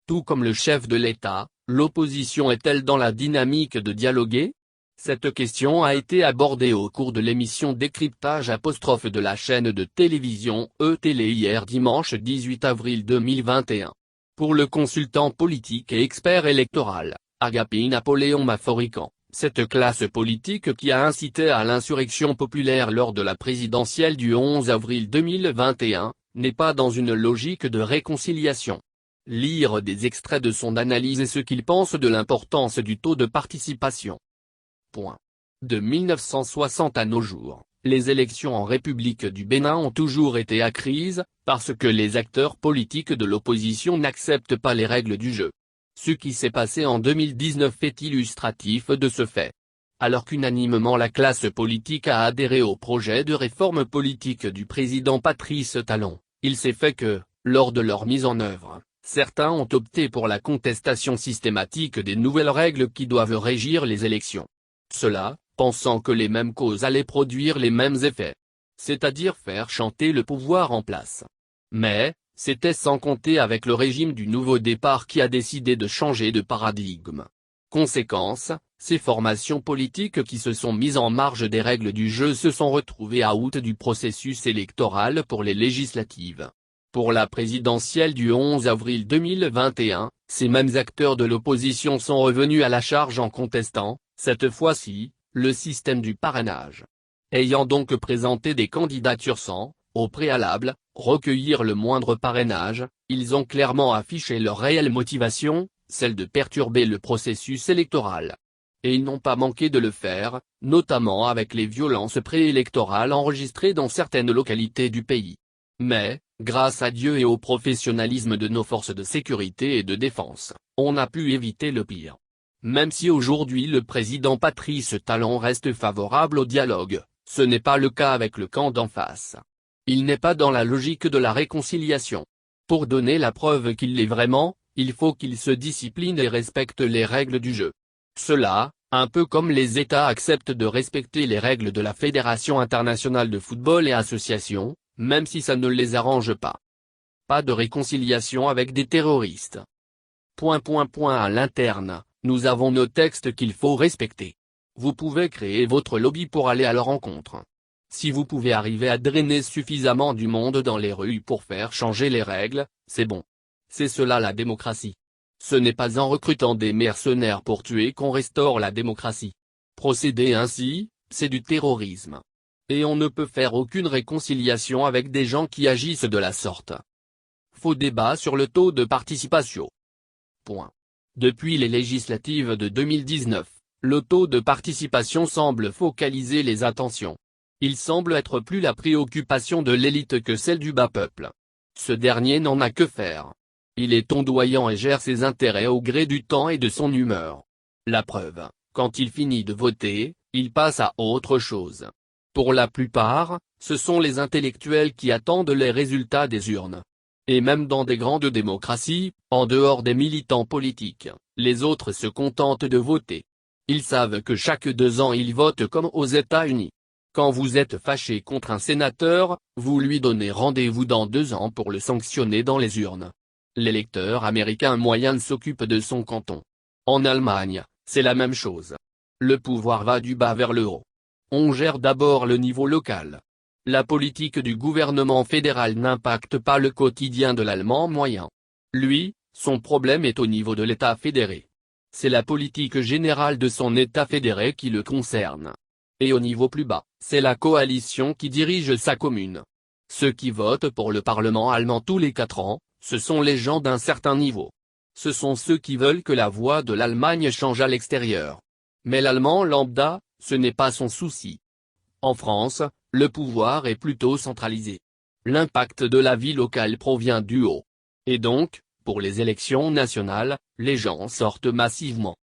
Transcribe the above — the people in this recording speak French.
Tout comme le chef de l'État, l'opposition est-elle dans la dynamique de dialoguer? Cette question a été abordée au cours de l'émission Décryptage ' de la chaîne de télévision E-Télé hier dimanche 18 avril 2021. Pour le consultant politique et expert électoral, Agapit Napoléon Maforican, cette classe politique qui a incité à l'insurrection populaire lors de la présidentielle du 11 avril 2021, n'est pas dans une logique de réconciliation. Lire des extraits de son analyse et ce qu'il pense de l'importance du taux de participation. De 1960 à nos jours, les élections en République du Bénin ont toujours été à crise, parce que les acteurs politiques de l'opposition n'acceptent pas les règles du jeu. Ce qui s'est passé en 2019 est illustratif de ce fait. Alors qu'unanimement la classe politique a adhéré au projet de réforme politique du président Patrice Talon, il s'est fait que, lors de leur mise en œuvre, certains ont opté pour la contestation systématique des nouvelles règles qui doivent régir les élections. Cela, pensant que les mêmes causes allaient produire les mêmes effets. C'est-à-dire faire chanter le pouvoir en place. Mais, c'était sans compter avec le régime du nouveau départ qui a décidé de changer de paradigme. Conséquence, ces formations politiques qui se sont mises en marge des règles du jeu se sont retrouvées à out du processus électoral pour les législatives. Pour la présidentielle du 11 avril 2021, ces mêmes acteurs de l'opposition sont revenus à la charge en contestant, cette fois-ci, le système du parrainage. Ayant donc présenté des candidatures sans, au préalable, recueillir le moindre parrainage, ils ont clairement affiché leur réelle motivation, celle de perturber le processus électoral. Et ils n'ont pas manqué de le faire, notamment avec les violences préélectorales enregistrées dans certaines localités du pays. Mais, grâce à Dieu et au professionnalisme de nos forces de sécurité et de défense, on a pu éviter le pire. Même si aujourd'hui le président Patrice Talon reste favorable au dialogue, ce n'est pas le cas avec le camp d'en face. Il n'est pas dans la logique de la réconciliation. Pour donner la preuve qu'il l'est vraiment, il faut qu'il se discipline et respecte les règles du jeu. Cela, un peu comme les États acceptent de respecter les règles de la Fédération internationale de football et associations, même si ça ne les arrange pas. Pas de réconciliation avec des terroristes. À l'interne, nous avons nos textes qu'il faut respecter. Vous pouvez créer votre lobby pour aller à leur rencontre. Si vous pouvez arriver à drainer suffisamment du monde dans les rues pour faire changer les règles, c'est bon. C'est cela la démocratie. Ce n'est pas en recrutant des mercenaires pour tuer qu'on restaure la démocratie. Procéder ainsi, c'est du terrorisme. Et on ne peut faire aucune réconciliation avec des gens qui agissent de la sorte. Faux débat sur le taux de participation. Depuis les législatives de 2019, le taux de participation semble focaliser les attentions. Il semble être plus la préoccupation de l'élite que celle du bas peuple. Ce dernier n'en a que faire. Il est ondoyant et gère ses intérêts au gré du temps et de son humeur. La preuve, quand il finit de voter, il passe à autre chose. Pour la plupart, ce sont les intellectuels qui attendent les résultats des urnes. Et même dans des grandes démocraties, en dehors des militants politiques, les autres se contentent de voter. Ils savent que chaque 2 ans ils votent comme aux États-Unis. Quand vous êtes fâché contre un sénateur, vous lui donnez rendez-vous dans 2 ans pour le sanctionner dans les urnes. L'électeur américain moyen s'occupe de son canton. En Allemagne, c'est la même chose. Le pouvoir va du bas vers le haut. On gère d'abord le niveau local. La politique du gouvernement fédéral n'impacte pas le quotidien de l'Allemand moyen. Lui, son problème est au niveau de l'État fédéré. C'est la politique générale de son État fédéré qui le concerne. Et au niveau plus bas, c'est la coalition qui dirige sa commune. Ceux qui votent pour le Parlement allemand tous les 4 ans, ce sont les gens d'un certain niveau. Ce sont ceux qui veulent que la voix de l'Allemagne change à l'extérieur. Mais l'Allemand lambda, ce n'est pas son souci. En France, le pouvoir est plutôt centralisé. L'impact de la vie locale provient du haut. Et donc, pour les élections nationales, les gens sortent massivement.